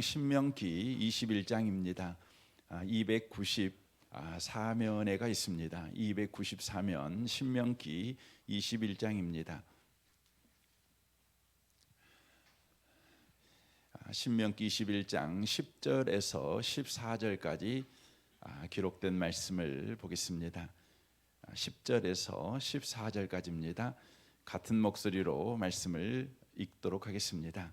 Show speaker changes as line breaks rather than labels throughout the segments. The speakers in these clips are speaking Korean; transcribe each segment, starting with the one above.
신명기 21장입니다. 294면회가 있습니다. 294면 신명기 21장입니다. 신명기 21장 10절에서 14절까지 기록된 말씀을 보겠습니다. 10절에서 14절까지입니다. 같은 목소리로 말씀을 읽도록 하겠습니다.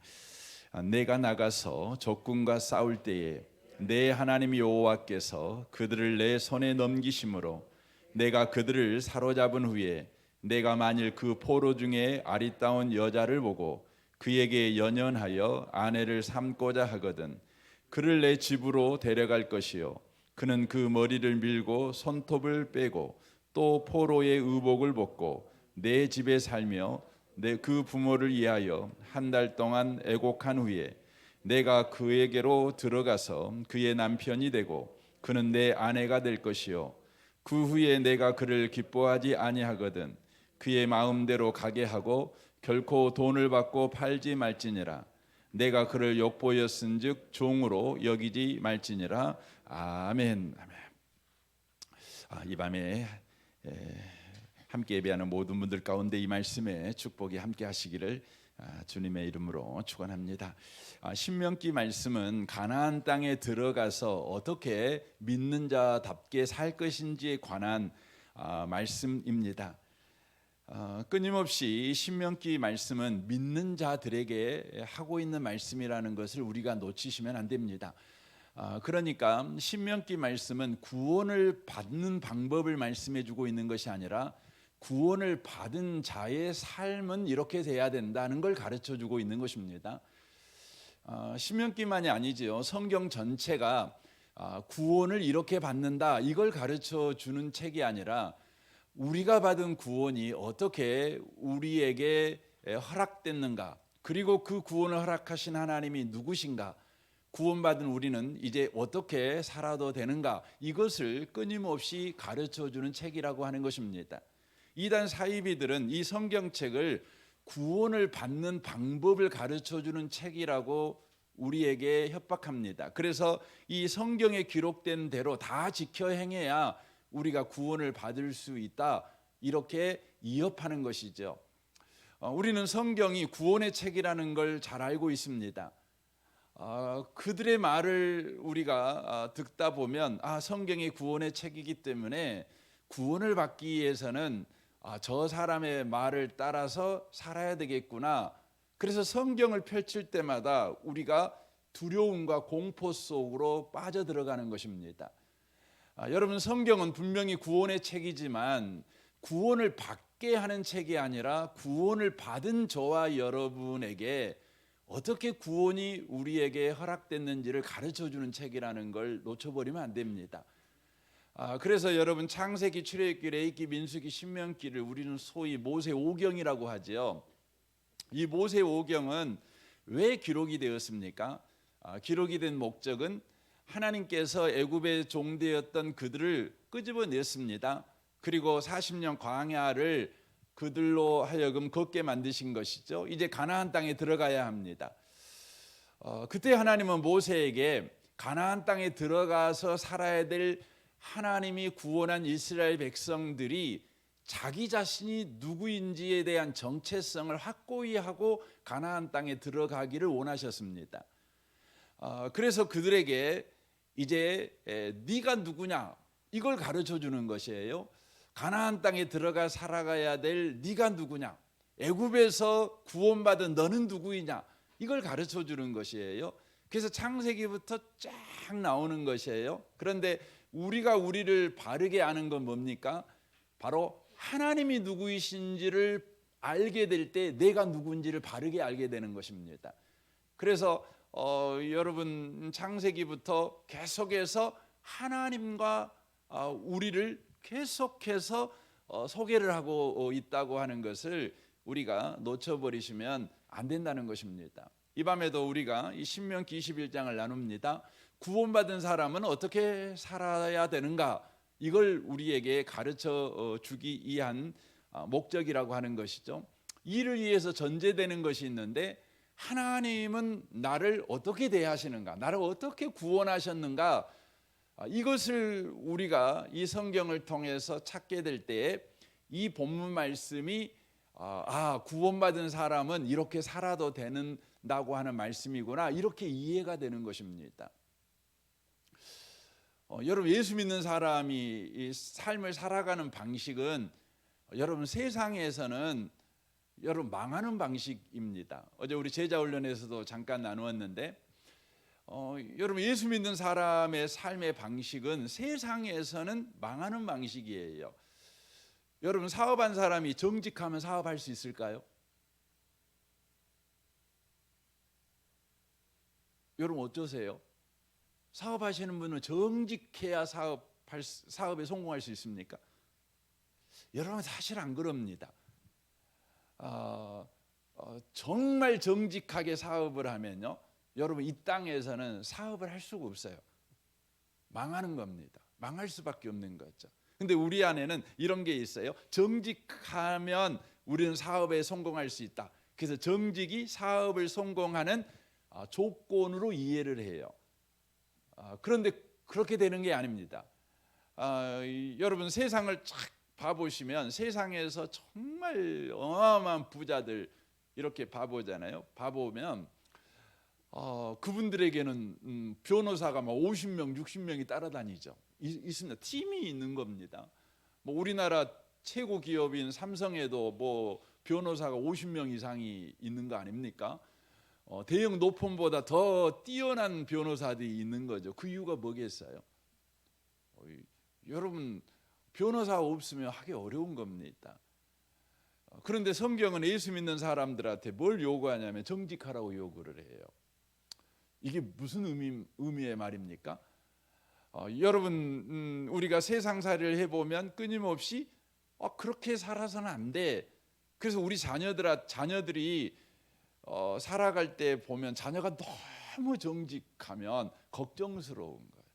내가 나가서 적군과 싸울 때에 내 하나님 여호와께서 그들을 내 손에 넘기심으로 내가 그들을 사로잡은 후에 내가 만일 그 포로 중에 아리따운 여자를 보고 그에게 연연하여 아내를 삼고자 하거든 그를 내 집으로 데려갈 것이요 그는 그 머리를 밀고 손톱을 빼고 또 포로의 의복을 벗고 내 집에 살며 내 그 부모를 위하여 한 달 동안 애곡한 후에 내가 그에게로 들어가서 그의 남편이 되고 그는 내 아내가 될 것이요 그 후에 내가 그를 기뻐하지 아니하거든 그의 마음대로 가게 하고 결코 돈을 받고 팔지 말지니라 내가 그를 욕보였은즉 종으로 여기지 말지니라. 아멘. 이 밤에 함께 예배하는 모든 분들 가운데 이 말씀에 축복이 함께 하시기를 주님의 이름으로 축원합니다. 신명기 말씀은 가나안 땅에 들어가서 어떻게 믿는 자답게 살 것인지에 관한 말씀입니다. 끊임없이 신명기 말씀은 믿는 자들에게 하고 있는 말씀이라는 것을 우리가 놓치시면 안 됩니다. 그러니까 신명기 말씀은 구원을 받는 방법을 말씀해 주고 있는 것이 아니라 구원을 받은 자의 삶은 이렇게 돼야 된다는 걸 가르쳐 주고 있는 것입니다. 신명기만이 아니지요. 성경 전체가 구원을 이렇게 받는다 이걸 가르쳐 주는 책이 아니라 우리가 받은 구원이 어떻게 우리에게 허락됐는가, 그리고 그 구원을 허락하신 하나님이 누구신가, 구원받은 우리는 이제 어떻게 살아도 되는가, 이것을 끊임없이 가르쳐 주는 책이라고 하는 것입니다. 이단 사이비들은 이 성경책을 구원을 받는 방법을 가르쳐 주는 책이라고 우리에게 협박합니다. 그래서 이 성경에 기록된 대로 다 지켜 행해야 우리가 구원을 받을 수 있다, 이렇게 이협하는 것이죠. 우리는 성경이 구원의 책이라는 걸 잘 알고 있습니다. 그들의 말을 우리가 듣다 보면 성경이 구원의 책이기 때문에 구원을 받기 위해서는 저 사람의 말을 따라서 살아야 되겠구나. 그래서 성경을 펼칠 때마다 우리가 두려움과 공포 속으로 빠져들어가는 것입니다. 여러분, 성경은 분명히 구원의 책이지만 구원을 받게 하는 책이 아니라 구원을 받은 저와 여러분에게 어떻게 구원이 우리에게 허락됐는지를 가르쳐주는 책이라는 걸 놓쳐버리면 안 됩니다. 그래서 여러분, 창세기, 출애굽기, 레위기, 민수기, 신명기를 우리는 소위 모세오경이라고 하죠. 이 모세오경은 왜 기록이 되었습니까? 기록이 된 목적은 하나님께서 애굽의 종되었던 그들을 끄집어냈습니다. 그리고 40년 광야를 그들로 하여금 걷게 만드신 것이죠. 이제 가나안 땅에 들어가야 합니다. 그때 하나님은 모세에게 가나안 땅에 들어가서 살아야 될 하나님이 구원한 이스라엘 백성들이 자기 자신이 누구인지에 대한 정체성을 확고히 하고 가나안 땅에 들어가기를 원하셨습니다. 그래서 그들에게 이제 네가 누구냐, 이걸 가르쳐 주는 것이에요. 가나안 땅에 들어가 살아가야 될 네가 누구냐, 애굽에서 구원받은 너는 누구이냐, 이걸 가르쳐 주는 것이에요. 그래서 창세기부터 쫙 나오는 것이에요. 그런데 우리가 우리를 바르게 아는 건 뭡니까? 바로 하나님이 누구이신지를 알게 될 때 내가 누구인지를 바르게 알게 되는 것입니다. 그래서 여러분, 창세기부터 계속해서 하나님과 우리를 계속해서 소개를 하고 있다고 하는 것을 우리가 놓쳐버리시면 안 된다는 것입니다. 이 밤에도 우리가 이 신명기 21장을 나눕니다. 구원받은 사람은 어떻게 살아야 되는가, 이걸 우리에게 가르쳐 주기 위한 목적이라고 하는 것이죠. 이를 위해서 전제되는 것이 있는데 하나님은 나를 어떻게 대하시는가, 나를 어떻게 구원하셨는가, 이것을 우리가 이 성경을 통해서 찾게 될 때에 이 본문 말씀이 구원받은 사람은 이렇게 살아도 된다고 하는 말씀이구나, 이렇게 이해가 되는 것입니다. 여러분, 예수 믿는 사람이 이 삶을 살아가는 방식은 여러분 세상에서는 여러분 망하는 방식입니다. 어제 우리 제자훈련에서도 잠깐 나누었는데 여러분, 예수 믿는 사람의 삶의 방식은 세상에서는 망하는 방식이에요. 여러분, 사업한 사람이 정직하면 사업할 수 있을까요? 여러분 어떠세요? 사업하시는 분은 정직해야 사업에 성공할 수 있습니까? 여러분, 사실 안 그럽니다. 정말 정직하게 사업을 하면요, 여러분 이 땅에서는 사업을 할 수가 없어요. 망하는 겁니다. 망할 수밖에 없는 거죠. 근데 우리 안에는 이런 게 있어요. 정직하면 우리는 사업에 성공할 수 있다. 그래서 정직이 사업을 성공하는 조건으로 이해를 해요. 그런데 그렇게 되는 게 아닙니다. 여러분, 세상을 쫙 봐보시면 세상에서 정말 어마어마한 부자들 이렇게 봐보잖아요. 봐보면 그분들에게는 변호사가 막 50명, 60명이 따라다니죠. 있습니다. 팀이 있는 겁니다. 뭐 우리나라 최고 기업인 삼성에도 뭐 변호사가 50명 이상이 있는 거 아닙니까? 대형 노펌보다 더 뛰어난 변호사들이 있는 거죠. 그 이유가 뭐겠어요? 여러분, 변호사 없으면 하기 어려운 겁니다. 그런데 성경은 예수 믿는 사람들한테 뭘 요구하냐면 정직하라고 요구를 해요. 이게 무슨 의미의 말입니까? 여러분, 우리가 세상살이를 해보면 끊임없이 그렇게 살아서는 안 돼. 그래서 우리 자녀들이 살아갈 때 보면 자녀가 너무 정직하면 걱정스러운 거예요.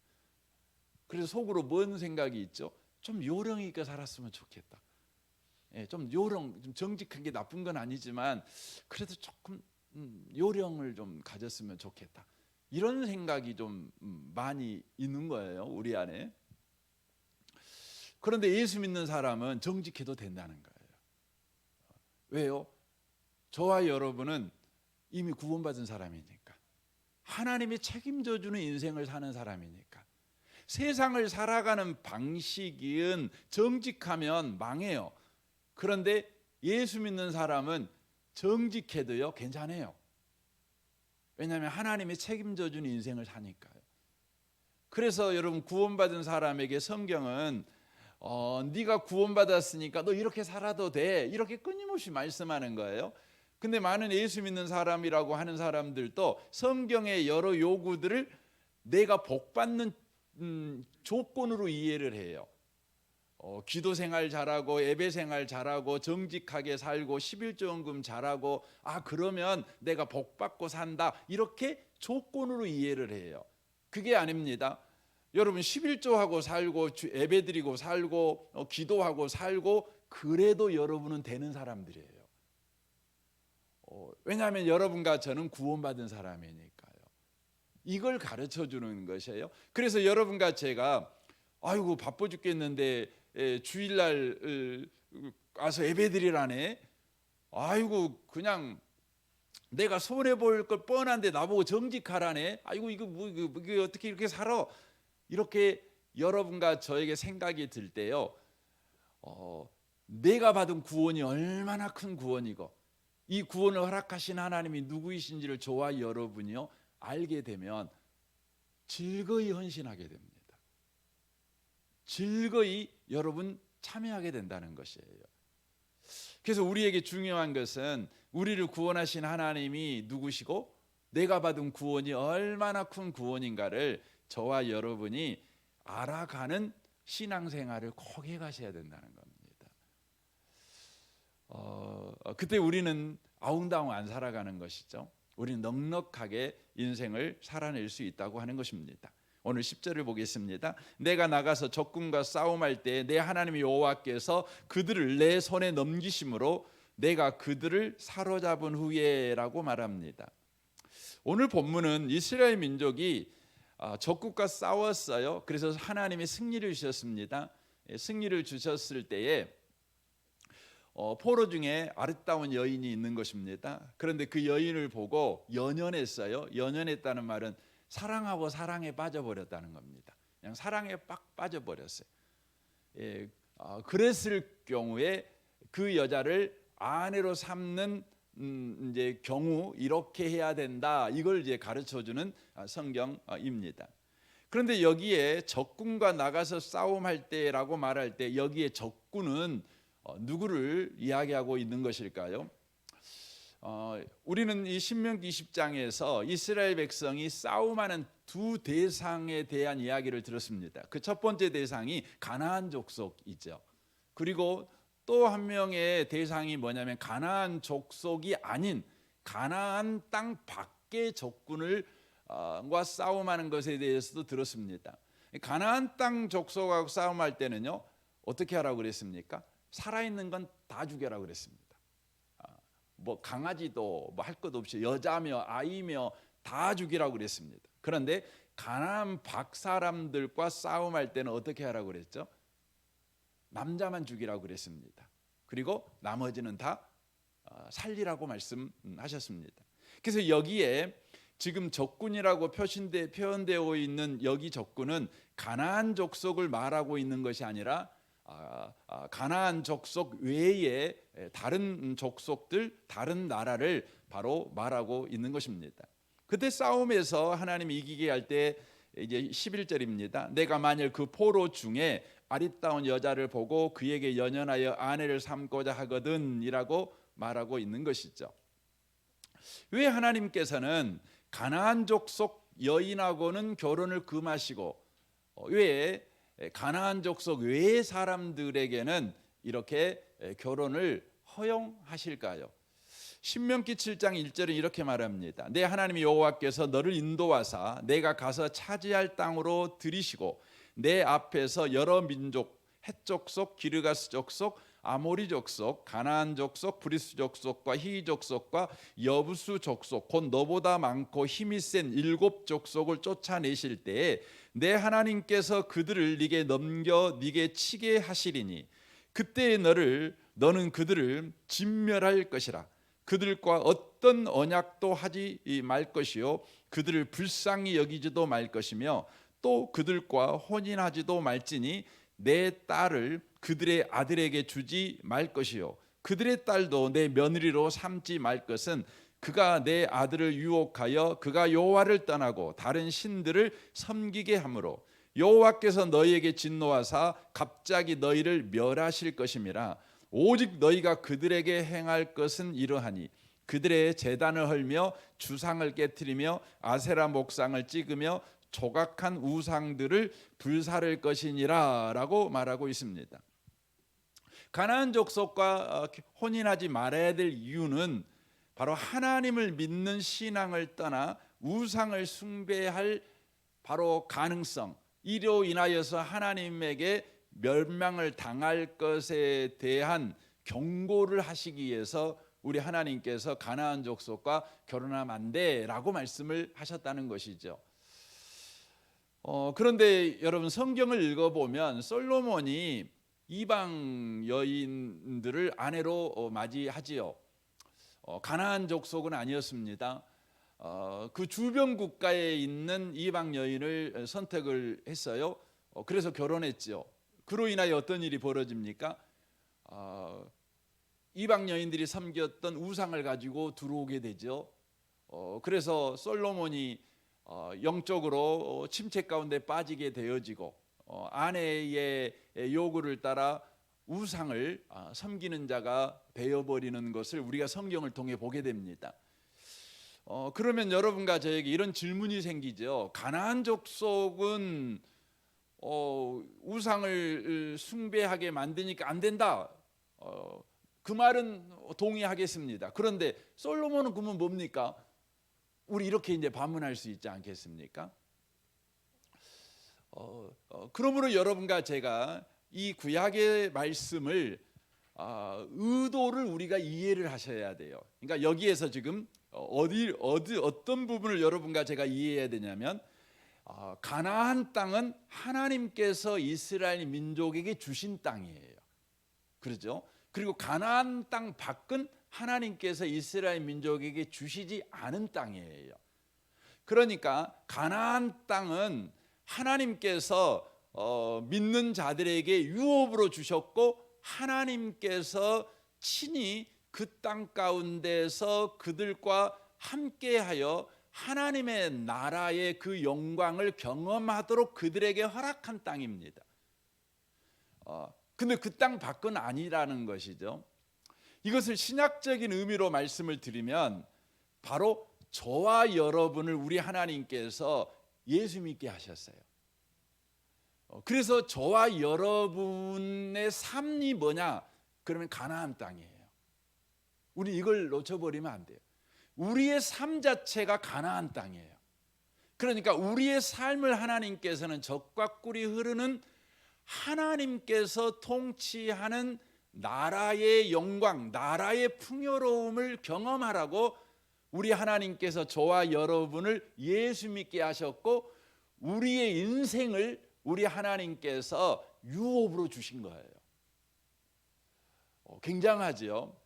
그래서 속으로 뭔 생각이 있죠? 좀 요령 있게 살았으면 좋겠다. 좀 정직한 게 나쁜 건 아니지만 그래도 조금 요령을 좀 가졌으면 좋겠다. 이런 생각이 좀 많이 있는 거예요, 우리 안에. 그런데 예수 믿는 사람은 정직해도 된다는 거예요. 왜요? 저와 여러분은 이미 구원받은 사람이니까, 하나님이 책임져 주는 인생을 사는 사람이니까. 세상을 살아가는 방식은 정직하면 망해요. 그런데 예수 믿는 사람은 정직해도요 괜찮아요. 왜냐하면 하나님이 책임져 주는 인생을 사니까요. 그래서 여러분, 구원받은 사람에게 성경은 네가 구원받았으니까 너 이렇게 살아도 돼, 이렇게 끊임없이 말씀하는 거예요. 근데 많은 예수 믿는 사람이라고 하는 사람들도 성경의 여러 요구들을 내가 복받는 조건으로 이해를 해요. 기도 생활 잘하고 예배 생활 잘하고 정직하게 살고 11조헌금 잘하고 그러면 내가 복받고 산다, 이렇게 조건으로 이해를 해요. 그게 아닙니다. 여러분, 11조하고 살고 예배드리고 살고 기도하고 살고 그래도 여러분은 되는 사람들이에요. 왜냐하면 여러분과 저는 구원받은 사람이니까요. 이걸 가르쳐 주는 것이에요. 그래서 여러분과 제가 아이고 바빠 죽겠는데 주일날 와서 예배드리라네, 아이고 그냥 내가 손해 볼 걸 뻔한데 나보고 정직하라네, 아이고 이거 어떻게 이렇게 살아, 이렇게 여러분과 저에게 생각이 들 때요, 내가 받은 구원이 얼마나 큰 구원이고 이 구원을 허락하신 하나님이 누구이신지를 저와 여러분이요 알게 되면 즐거이 헌신하게 됩니다. 즐거이 여러분 참여하게 된다는 것이에요. 그래서 우리에게 중요한 것은 우리를 구원하신 하나님이 누구시고 내가 받은 구원이 얼마나 큰 구원인가를 저와 여러분이 알아가는 신앙생활을 꼭 해가셔야 된다는 겁니다. 그때 우리는 아웅다웅 안 살아가는 것이죠. 우리는 넉넉하게 인생을 살아낼 수 있다고 하는 것입니다. 오늘 10절을 보겠습니다. 내가 나가서 적군과 싸움할 때 내 하나님 여호와께서 그들을 내 손에 넘기심으로 내가 그들을 사로잡은 후에라고 말합니다. 오늘 본문은 이스라엘 민족이 적국과 싸웠어요. 그래서 하나님이 승리를 주셨습니다. 승리를 주셨을 때에 포로 중에 아름다운 여인이 있는 것입니다. 그런데 그 여인을 보고 연연했어요. 연연했다는 말은 사랑하고 사랑에 빠져버렸다는 겁니다. 그냥 사랑에 빡 빠져버렸어요. 그랬을 경우에 그 여자를 아내로 삼는 이제 경우 이렇게 해야 된다. 이걸 이제 가르쳐주는 성경입니다. 그런데 여기에 적군과 나가서 싸움할 때라고 말할 때 여기에 적군은 누구를 이야기하고 있는 것일까요? 우리는 이 신명기 20장에서 이스라엘 백성이 싸움하는 두 대상에 대한 이야기를 들었습니다. 그 첫 번째 대상이 가나안 족속이죠. 그리고 또 한 명의 대상이 뭐냐면 가나안 족속이 아닌 가나안 땅 밖의 적군을 과 싸움하는 것에 대해서도 들었습니다. 가나안 땅 족속하고 싸움할 때는요 어떻게 하라고 그랬습니까? 살아있는 건 다 죽여라고 그랬습니다. 뭐 강아지도 뭐 할 것 없이 여자며 아이며 다 죽이라고 그랬습니다. 그런데 가나안 밖 사람들과 싸움할 때는 어떻게 하라고 그랬죠? 남자만 죽이라고 그랬습니다. 그리고 나머지는 다 살리라고 말씀하셨습니다. 그래서 여기에 지금 적군이라고 표현되어 있는 여기 적군은 가나안 족속을 말하고 있는 것이 아니라 가나안 족속 외에 다른 족속들, 다른 나라를 바로 말하고 있는 것입니다. 그때 싸움에서 하나님이 이기게 할 때 이제 11절입니다. 내가 만일 그 포로 중에 아리따운 여자를 보고 그에게 연연하여 아내를 삼고자 하거든이라고 말하고 있는 것이죠. 왜 하나님께서는 가나안 족속 여인하고는 결혼을 금하시고 왜 가나안 족속 외의 사람들에게는 이렇게 결혼을 허용하실까요? 신명기 7장 1절은 이렇게 말합니다. 내 하나님 여호와께서 너를 인도하사 내가 가서 차지할 땅으로 들이시고 내 앞에서 여러 민족 헷 족속, 기르가스 족속, 아모리 족속, 가나안 족속, 브리스 족속과 히위 족속과 여부수 족속 곧 너보다 많고 힘이 센 7 족속을 쫓아내실 때에 내 하나님께서 그들을 네게 넘겨 네게 치게 하시리니 그때에 너는 그들을 진멸할 것이라. 그들과 어떤 언약도 하지 말 것이요 그들을 불쌍히 여기지도 말 것이며 또 그들과 혼인하지도 말지니 내 딸을 그들의 아들에게 주지 말 것이요 그들의 딸도 내 며느리로 삼지 말 것은 그가 내 아들을 유혹하여 그가 여호와를 떠나고 다른 신들을 섬기게 하므로 여호와께서 너희에게 진노하사 갑자기 너희를 멸하실 것임이라. 오직 너희가 그들에게 행할 것은 이러하니 그들의 제단을 헐며 주상을 깨트리며 아세라 목상을 찍으며 조각한 우상들을 불사를 것이니라 라고 말하고 있습니다. 가나안 족속과 혼인하지 말아야 될 이유는 바로 하나님을 믿는 신앙을 떠나 우상을 숭배할 바로 가능성, 이로 인하여서 하나님에게 멸망을 당할 것에 대한 경고를 하시기 위해서 우리 하나님께서 가나안 족속과 결혼하면 안 돼라고 말씀을 하셨다는 것이죠. 그런데 여러분 성경을 읽어보면 솔로몬이 이방 여인들을 아내로 맞이하지요. 가나안 족속은 아니었습니다. 그 주변 국가에 있는 이방 여인을 선택을 했어요. 그래서 결혼했죠. 그로 인하여 어떤 일이 벌어집니까? 이방 여인들이 섬겼던 우상을 가지고 들어오게 되죠. 그래서 솔로몬이 영적으로 침체 가운데 빠지게 되어지고 아내의 요구를 따라 우상을 섬기는 자가 되어버리는 것을 우리가 성경을 통해 보게 됩니다. 그러면 여러분과 저에게 이런 질문이 생기죠. 가나안 족속은 우상을 숭배하게 만드니까 안 된다. 그 말은 동의하겠습니다. 그런데 솔로몬은 그러면 뭡니까? 우리 이렇게 이제 반문할 수 있지 않겠습니까? 그러므로 여러분과 제가 이 구약의 말씀을 의도를 우리가 이해를 하셔야 돼요. 그러니까 여기에서 지금 어떤 부분을 여러분과 제가 이해해야 되냐면 가나안 땅은 하나님께서 이스라엘 민족에게 주신 땅이에요. 그렇죠? 그리고 가나안 땅 밖은 하나님께서 이스라엘 민족에게 주시지 않은 땅이에요. 그러니까 가나안 땅은 하나님께서 믿는 자들에게 유업으로 주셨고 하나님께서 친히 그 땅 가운데서 그들과 함께하여 하나님의 나라의 그 영광을 경험하도록 그들에게 허락한 땅입니다. 근데 그 땅 밖은 아니라는 것이죠. 이것을 신약적인 의미로 말씀을 드리면 바로 저와 여러분을 우리 하나님께서 예수 믿게 하셨어요. 그래서 저와 여러분의 삶이 뭐냐? 그러면 가나안 땅이에요. 우리 이걸 놓쳐버리면 안 돼요. 우리의 삶 자체가 가나안 땅이에요. 그러니까 우리의 삶을 하나님께서는 적과 꿀이 흐르는 하나님께서 통치하는 나라의 영광, 나라의 풍요로움을 경험하라고 우리 하나님께서 저와 여러분을 예수 믿게 하셨고 우리의 인생을 우리 하나님께서 유업으로 주신 거예요. 굉장하죠.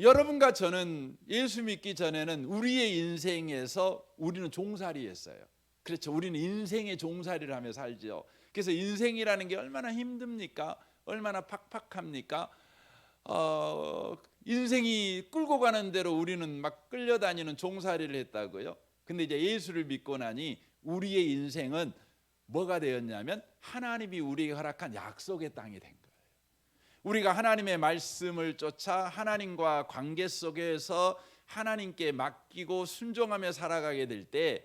여러분과 저는 예수 믿기 전에는 우리의 인생에서 우리는 종살이였어요. 그렇죠. 우리는 인생의 종살이를 하며 살죠. 그래서 인생이라는 게 얼마나 힘듭니까? 얼마나 팍팍합니까? 인생이 끌고 가는 대로 우리는 막 끌려다니는 종살이를 했다고요. 근데 이제 예수를 믿고 나니 우리의 인생은 뭐가 되었냐면 하나님이 우리에게 허락한 약속의 땅이 된 거예요. 우리가 하나님의 말씀을 쫓아 하나님과 관계 속에서 하나님께 맡기고 순종하며 살아가게 될 때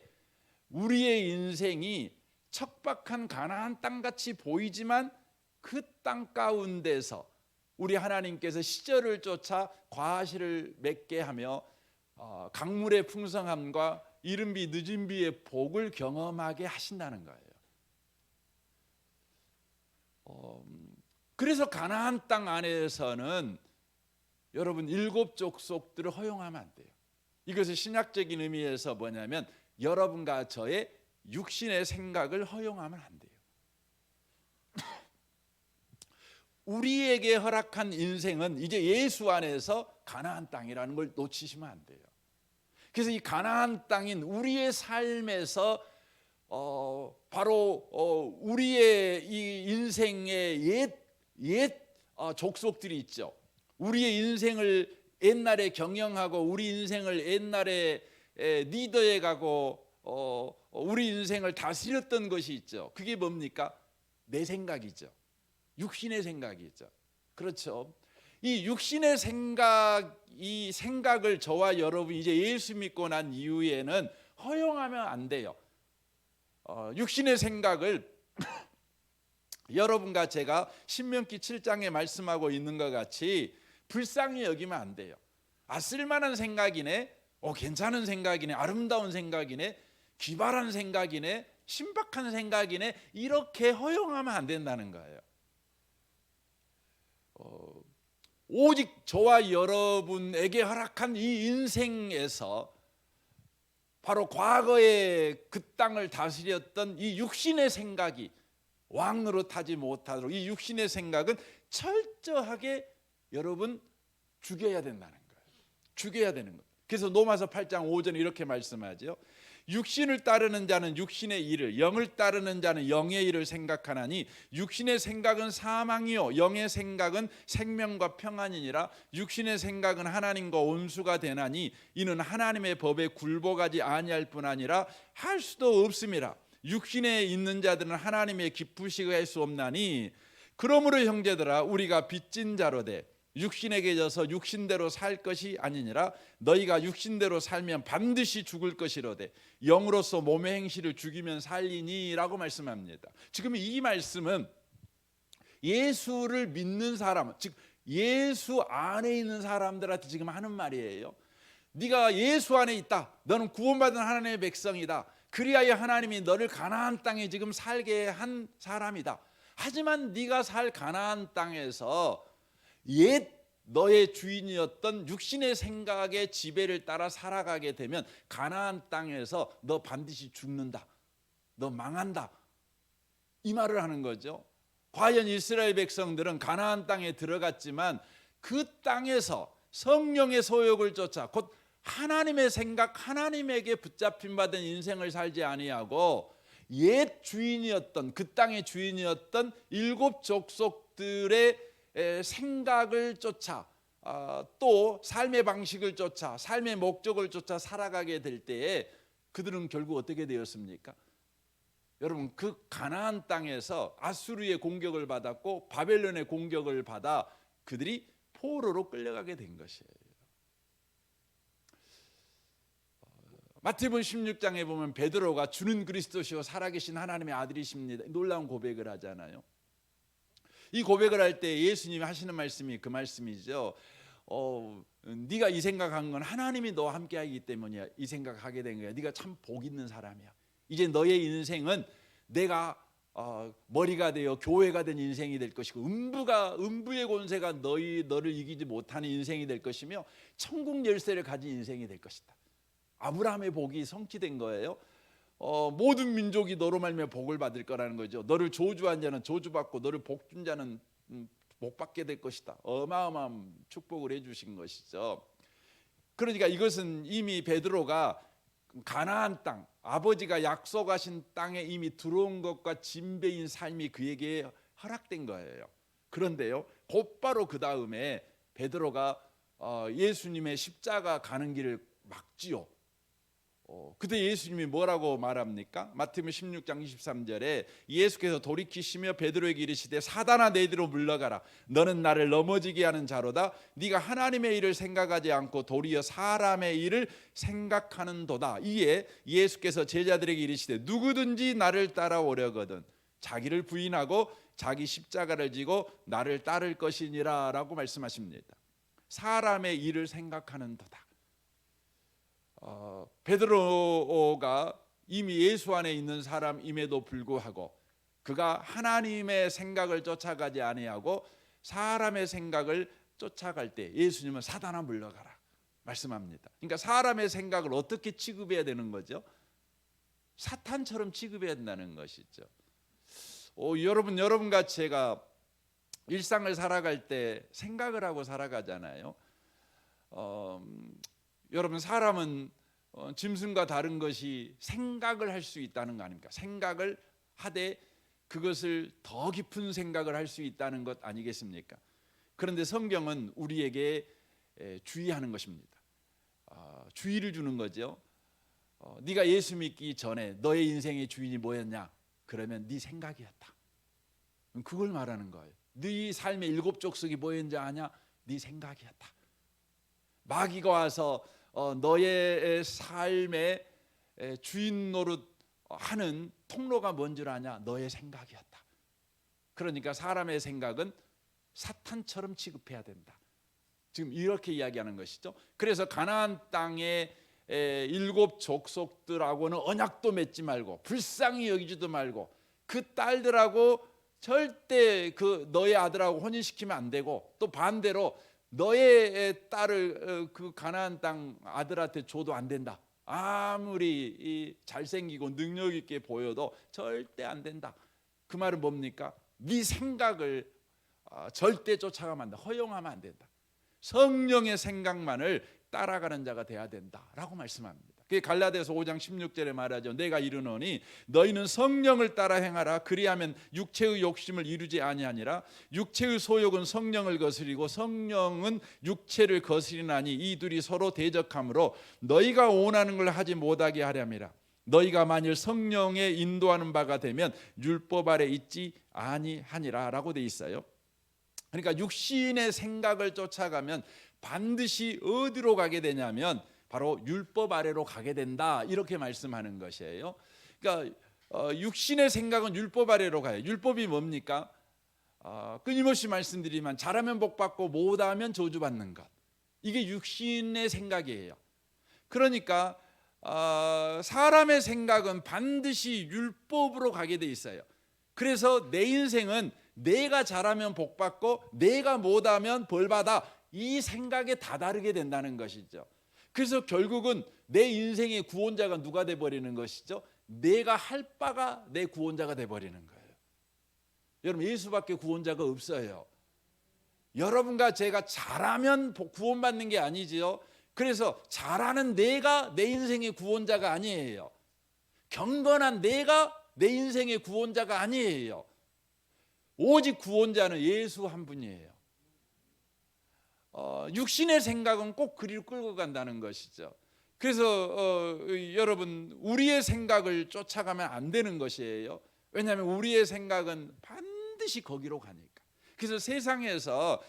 우리의 인생이 척박한 가나안 땅같이 보이지만 그 땅 가운데서 우리 하나님께서 시절을 쫓아 과실을 맺게 하며 강물의 풍성함과 이른 비 늦은 비의 복을 경험하게 하신다는 거예요. 그래서 가나안 땅 안에서는 여러분 7 족속들을 허용하면 안 돼요. 이것을 신약적인 의미에서 뭐냐면 여러분과 저의 육신의 생각을 허용하면 안 돼요. 우리에게 허락한 인생은 이제 예수 안에서 가나안 땅이라는 걸 놓치시면 안 돼요. 그래서 이 가나안 땅인 우리의 삶에서 바로 우리의 이 인생의 옛 족속들이 있죠. 우리의 인생을 옛날에 경영하고 우리 인생을 옛날에 리더해 가고 우리 인생을 다스렸던 것이 있죠. 그게 뭡니까? 내 생각이죠. 육신의 생각이죠. 그렇죠. 이 육신의 이 생각을 저와 여러분 이제 예수 믿고 난 이후에는 허용하면 안 돼요. 육신의 생각을 여러분과 제가 신명기 7장에 말씀하고 있는 것 같이 불쌍히 여기면 안 돼요. 쓸만한 생각이네, 괜찮은 생각이네, 아름다운 생각이네, 기발한 생각이네, 신박한 생각이네, 이렇게 허용하면 안 된다는 거예요. 오직 저와 여러분에게 허락한 이 인생에서 바로 과거에 그 땅을 다스렸던 이 육신의 생각이 왕으로 타지 못하도록 이 육신의 생각은 철저하게 여러분 죽여야 된다는 거예요. 죽여야 되는 거예요. 그래서 로마서 8장 5절에 이렇게 말씀하죠. 육신을 따르는 자는 육신의 일을, 영을 따르는 자는 영의 일을 생각하나니 육신의 생각은 사망이요 영의 생각은 생명과 평안이니라. 육신의 생각은 하나님과 원수가 되나니 이는 하나님의 법에 굴복하지 아니할 뿐 아니라 할 수도 없음이라. 육신에 있는 자들은 하나님의 기쁘시게 할 수 없나니 그러므로 형제들아 우리가 빚진 자로 돼 육신에게 져서 육신대로 살 것이 아니니라. 너희가 육신대로 살면 반드시 죽을 것이로되 영으로서 몸의 행실을 죽이면 살리니라고 말씀합니다. 지금 이 말씀은 예수를 믿는 사람, 즉 예수 안에 있는 사람들한테 지금 하는 말이에요. 네가 예수 안에 있다. 너는 구원받은 하나님의 백성이다. 그리하여 하나님이 너를 가나안 땅에 지금 살게 한 사람이다. 하지만 네가 살 가나안 땅에서 옛 너의 주인이었던 육신의 생각의 지배를 따라 살아가게 되면 가나안 땅에서 너 반드시 죽는다, 너 망한다, 이 말을 하는 거죠. 과연 이스라엘 백성들은 가나안 땅에 들어갔지만 그 땅에서 성령의 소욕을 쫓아 곧 하나님의 생각, 하나님에게 붙잡힌 받은 인생을 살지 아니하고 옛 주인이었던, 그 땅의 주인이었던 일곱 족속들의 생각을 쫓아 또 삶의 방식을 쫓아 삶의 목적을 쫓아 살아가게 될 때에 그들은 결국 어떻게 되었습니까? 여러분, 그 가나안 땅에서 아수르의 공격을 받았고 바벨론의 공격을 받아 그들이 포로로 끌려가게 된 것이에요. 마태복음 16장에 보면 베드로가 주는 그리스도시요 살아계신 하나님의 아들이십니다, 놀라운 고백을 하잖아요. 이 고백을 할 때 예수님이 하시는 말씀이 그 말씀이죠. 네가 이 생각한 건 하나님이 너와 함께하기 때문이야. 이 생각하게 된 거야. 네가 참 복 있는 사람이야. 이제 너의 인생은 내가 머리가 되어 교회가 된 인생이 될 것이고 음부의 권세가 너를 이기지 못하는 인생이 될 것이며 천국 열쇠를 가진 인생이 될 것이다. 아브라함의 복이 성취된 거예요. 모든 민족이 너로 말미암아 복을 받을 거라는 거죠. 너를 저주한 자는 저주받고 너를 복준 자는 복받게 될 것이다. 어마어마한 축복을 해주신 것이죠. 그러니까 이것은 이미 베드로가 가나안 땅, 아버지가 약속하신 땅에 이미 들어온 것과 진배인 삶이 그에게 허락된 거예요. 그런데요, 곧바로 그 다음에 베드로가 예수님의 십자가 가는 길을 막지요. 그때 예수님이 뭐라고 말합니까? 마태복음 16장 23절에 예수께서 돌이키시며 베드로에게 이르시되 사단아 내 뒤로 물러가라. 너는 나를 넘어지게 하는 자로다. 네가 하나님의 일을 생각하지 않고 도리어 사람의 일을 생각하는도다. 이에 예수께서 제자들에게 이르시되 누구든지 나를 따라오려거든 자기를 부인하고 자기 십자가를 지고 나를 따를 것이니라 라고 말씀하십니다. 사람의 일을 생각하는도다. 베드로가 이미 예수 안에 있는 사람임에도 불구하고 그가 하나님의 생각을 쫓아가지 아니하고 사람의 생각을 쫓아갈 때 예수님은 사단아 물러가라 말씀합니다. 그러니까 사람의 생각을 어떻게 취급해야 되는 거죠? 사탄처럼 취급해야 된다는 것이죠. 여러분같이 제가 일상을 살아갈 때 생각을 하고 살아가잖아요. 여러분, 사람은 짐승과 다른 것이 생각을 할 수 있다는 거 아닙니까? 생각을 하되 그것을 더 깊은 생각을 할 수 있다는 것 아니겠습니까? 그런데 성경은 우리에게 주의하는 것입니다. 주의를 주는 거죠. 네가 예수 믿기 전에 너의 인생의 주인이 뭐였냐? 그러면 네 생각이었다. 그걸 말하는 거예요. 네 삶의 일곱 족속이 뭐였는지 아냐? 네 생각이었다. 마귀가 와서 너의 삶의 주인 노릇하는 통로가 뭔 줄 아냐? 너의 생각이었다. 그러니까 사람의 생각은 사탄처럼 취급해야 된다. 지금 이렇게 이야기하는 것이죠. 그래서 가나안 땅의 일곱 족속들하고는 언약도 맺지 말고 불쌍히 여기지도 말고 그 딸들하고 절대 그 너의 아들하고 혼인시키면 안 되고 또 반대로 너의 딸을 그 가나안 땅 아들한테 줘도 안 된다. 아무리 잘생기고 능력 있게 보여도 절대 안 된다. 그 말은 뭡니까? 네 생각을 절대 쫓아가면 안 된다. 허용하면 안 된다. 성령의 생각만을 따라가는 자가 돼야 된다라고 말씀합니다. 그게 갈라디아서 5장 16절에 말하죠. 내가 이르노니 너희는 성령을 따라 행하라. 그리하면 육체의 욕심을 이루지 아니하니라. 육체의 소욕은 성령을 거스리고 성령은 육체를 거스리나니 이 둘이 서로 대적하므로 너희가 원하는 걸 하지 못하게 하렴이라. 너희가 만일 성령의 인도하는 바가 되면 율법 아래 있지 아니하니라 라고 돼 있어요. 그러니까 육신의 생각을 쫓아가면 반드시 어디로 가게 되냐면 바로 율법 아래로 가게 된다, 이렇게 말씀하는 것이에요. 그러니까 육신의 생각은 율법 아래로 가요. 율법이 뭡니까? 끊임없이 말씀드리면 잘하면 복받고 못하면 저주받는 것. 이게 육신의 생각이에요. 그러니까 사람의 생각은 반드시 율법으로 가게 돼 있어요. 그래서 내 인생은 내가 잘하면 복 받고 내가 못하면 벌 받아. 이 생각에 다다르게 된다는 것이죠. 그래서 결국은 내 인생의 구원자가 누가 돼 버리는 것이죠? 내가 할 바가 내 구원자가 돼 버리는 거예요. 여러분, 예수밖에 구원자가 없어요. 여러분과 제가 잘하면 구원받는 게 아니지요. 그래서 잘하는 내가 내 인생의 구원자가 아니에요. 경건한 내가 내 인생의 구원자가 아니에요. 오직 구원자는 예수 한 분이에요. 육신의 생각은 꼭 그리로 끌고 간다는 것이죠. 그래서 여러분, 우리의 생각을 쫓아가면 안 되는 것이에요. 왜냐하면 우리의 생각은 반드시 거기로 가니까. 그래서 세상에서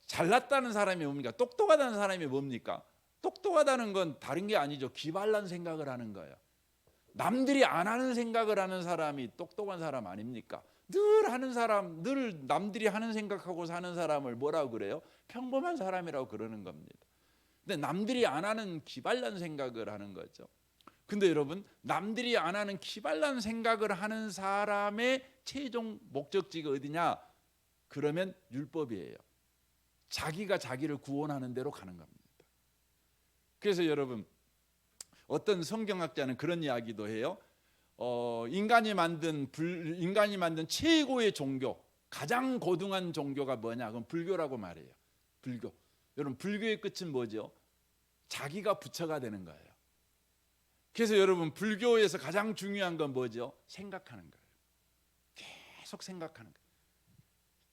잘났다는 사람이 뭡니까? 똑똑하다는 사람이 뭡니까? 똑똑하다는 건 다른 게 아니죠. 기발난 생각을 하는 거예요. 남들이 안 하는 생각을 하는 사람이 똑똑한 사람 아닙니까? 늘 하는 사람, 늘 남들이 하는 생각하고 사는 사람을 뭐라고 그래요? 평범한 사람이라고 그러는 겁니다. 근데 남들이 안 하는 기발난 생각을 하는 거죠. 근데 여러분, 남들이 안 하는 기발난 생각을 하는 사람의 최종 목적지가 어디냐? 그러면 율법이에요. 자기가 자기를 구원하는 대로 가는 겁니다. 그래서 여러분, 어떤 성경학자는 그런 이야기도 해요. 인간이 만든 최고의 종교, 가장 고등한 종교가 뭐냐? 그건 불교라고 말해요. 불교. 여러분, 불교의 끝은 뭐죠? 자기가 부처가 되는 거예요. 그래서 여러분, 불교에서 가장 중요한 건 뭐죠? 생각하는 거예요. 계속 생각하는 거예요.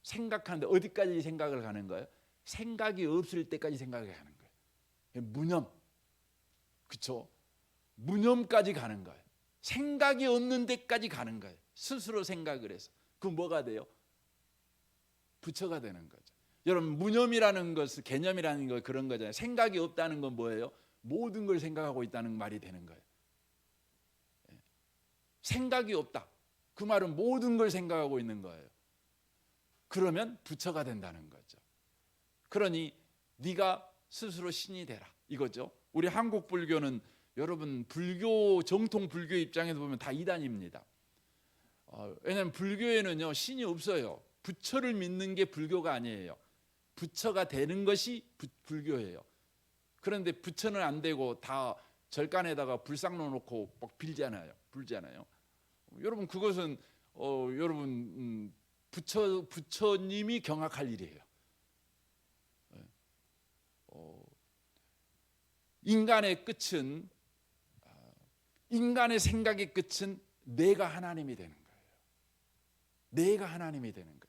생각하는데 어디까지 생각을 가는 거예요? 생각이 없을 때까지 생각을 하는 거예요. 무념. 그렇죠? 무념까지 가는 거예요. 생각이 없는 데까지 가는 거예요. 스스로 생각을 해서. 그럼 뭐가 돼요? 부처가 되는 거죠. 여러분, 무념이라는 것은, 개념이라는 거 그런 거잖아요. 생각이 없다는 건 뭐예요? 모든 걸 생각하고 있다는 말이 되는 거예요. 생각이 없다. 그 말은 모든 걸 생각하고 있는 거예요. 그러면 부처가 된다는 거죠. 그러니 네가 스스로 신이 되라, 이거죠. 우리 한국 불교는 여러분, 불교 정통 불교 입장에서 보면 다 이단입니다. 왜냐하면 불교에는요, 신이 없어요. 부처를 믿는 게 불교가 아니에요. 부처가 되는 것이 불교예요. 그런데 부처는 안 되고 다 절간에다가 불상 넣어놓고 막 불잖아요. 여러분, 그것은 여러분, 부처님이 경악할 일이에요. 인간의 끝은, 인간의 생각의 끝은 내가 하나님이 되는 거예요. 내가 하나님이 되는 거예요.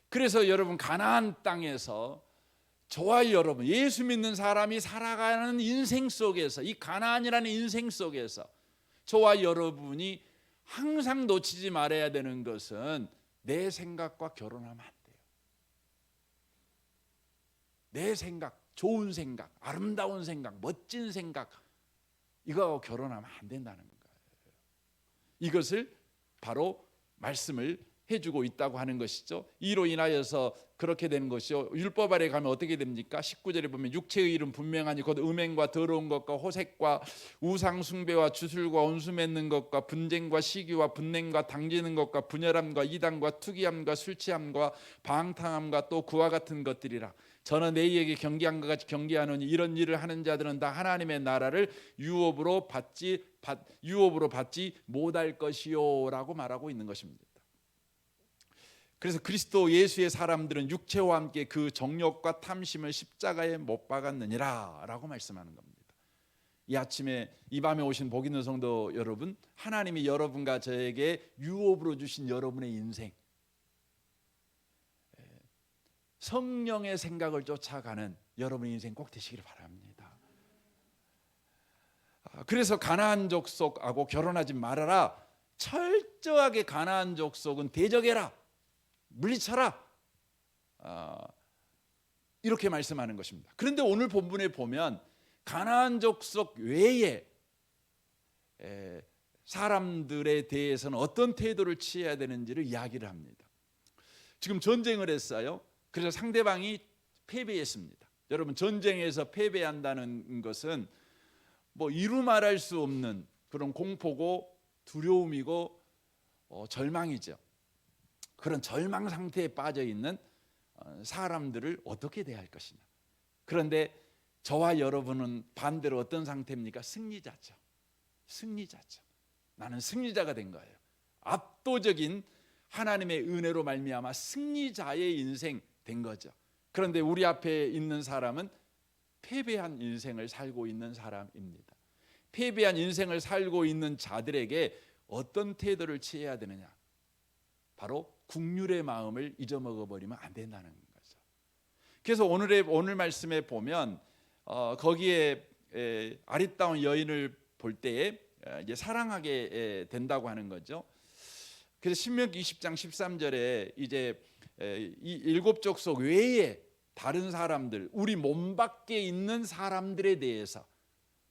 그래서 여러분, 가나안 땅에서 저와 여러분, 예수 믿는 사람이 살아가는 인생 속에서, 이 가나안이라는 인생 속에서 저와 여러분이 항상 놓치지 말아야 되는 것은 내 생각과 결혼하면 안 돼요. 내 생각, 좋은 생각, 아름다운 생각, 멋진 생각, 이거하고 결혼하면 안 된다는 거예요. 이것을 바로 말씀을 해주고 있다고 하는 것이죠. 이로 인하여서 그렇게 되는 것이요. 율법 아래 가면 어떻게 됩니까? 19절에 보면 육체의 일은 분명하니 곧 음행과 더러운 것과 호색과 우상 숭배와 주술과 온수 맺는 것과 분쟁과 시기와 분냄과 당지는 것과 분열함과 이단과 투기함과 술 취함과 방탕함과 또 그와 같은 것들이라. 저는 너희에게 경계한 것 같이 경계하노니 이런 일을 하는 자들은 다 하나님의 나라를 유업으로 받지 못할 것이요라고 말하고 있는 것입니다. 그래서 그리스도 예수의 사람들은 육체와 함께 그 정욕과 탐심을 십자가에 못 박았느니라 라고 말씀하는 겁니다. 이 아침에, 이 밤에 오신 복 있는 성도 여러분, 하나님이 여러분과 저에게 유업으로 주신 여러분의 인생, 성령의 생각을 쫓아가는 여러분의 인생 꼭 되시기를 바랍니다. 그래서 가나안 족속하고 결혼하지 말아라. 철저하게 가나안 족속은 대적해라, 물리쳐라, 이렇게 말씀하는 것입니다. 그런데 오늘 본문에 보면 가나안 족속 외에 사람들에 대해서는 어떤 태도를 취해야 되는지를 이야기를 합니다. 지금 전쟁을 했어요. 그래서 상대방이 패배했습니다. 여러분, 전쟁에서 패배한다는 것은 뭐 이루 말할 수 없는 그런 공포고 두려움이고 절망이죠. 그런 절망 상태에 빠져 있는 사람들을 어떻게 대할 것이냐. 그런데 저와 여러분은 반대로 어떤 상태입니까? 승리자죠. 승리자죠. 나는 승리자가 된 거예요. 압도적인 하나님의 은혜로 말미암아 승리자의 인생 된 거죠. 그런데 우리 앞에 있는 사람은 패배한 인생을 살고 있는 사람입니다. 패배한 인생을 살고 있는 자들에게 어떤 태도를 취해야 되느냐? 바로 국률의 마음을 잊어먹어 버리면 안 된다는 거죠. 그래서 오늘 말씀에 보면 거기에 아리따운 여인을 볼 때에 이제 사랑하게 된다고 하는 거죠. 그래서 신명기 20장 13절에 이제 이 일곱 족속 외에 다른 사람들, 우리 몸 밖에 있는 사람들에 대해서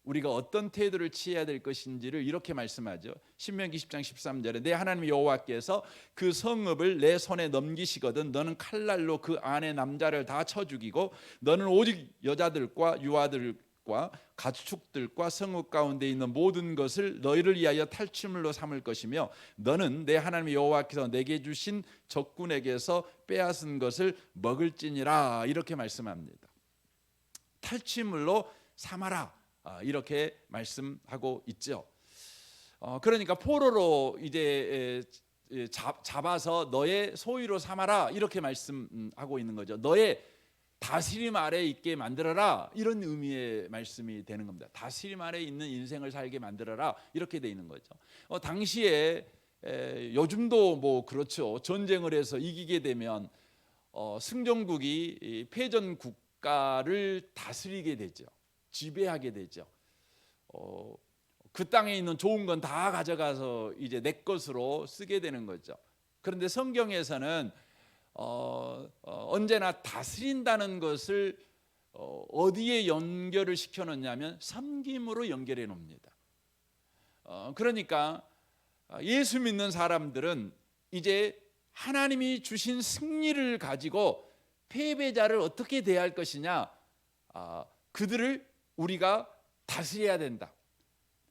우리가 어떤 태도를 취해야 될 것인지를 이렇게 말씀하죠. 신명기 10장 13절에 내 하나님 여호와께서 그 성읍을 내 손에 넘기시거든 너는 칼날로 그 안에 남자를 다 쳐 죽이고 너는 오직 여자들과 유아들과 가축들과 성읍 가운데 있는 모든 것을 너희를 위하여 탈취물로 삼을 것이며 너는 내 하나님 여호와께서 내게 주신 적군에게서 빼앗은 것을 먹을지니라. 이렇게 말씀합니다. 탈취물로 삼아라. 이렇게 말씀하고 있죠. 그러니까 포로로 이제 잡아서 너의 소유로 삼아라 이렇게 말씀하고 있는 거죠. 너의 다스림 아래 있게 만들어라 이런 의미의 말씀이 되는 겁니다. 다스림 아래 있는 인생을 살게 만들어라 이렇게 돼 있는 거죠. 당시에 요즘도 뭐 그렇죠. 전쟁을 해서 이기게 되면 승전국이 패전 국가를 다스리게 되죠. 지배하게 되죠. 그 땅에 있는 좋은 건 다 가져가서 이제 내 것으로 쓰게 되는 거죠. 그런데 성경에서는 언제나 다스린다는 것을 어디에 연결을 시켜 놓냐면 섬김으로 연결해 놓습니다. 그러니까 예수 믿는 사람들은 이제 하나님이 주신 승리를 가지고 패배자를 어떻게 대할 것이냐, 그들을 우리가 다스려야 된다.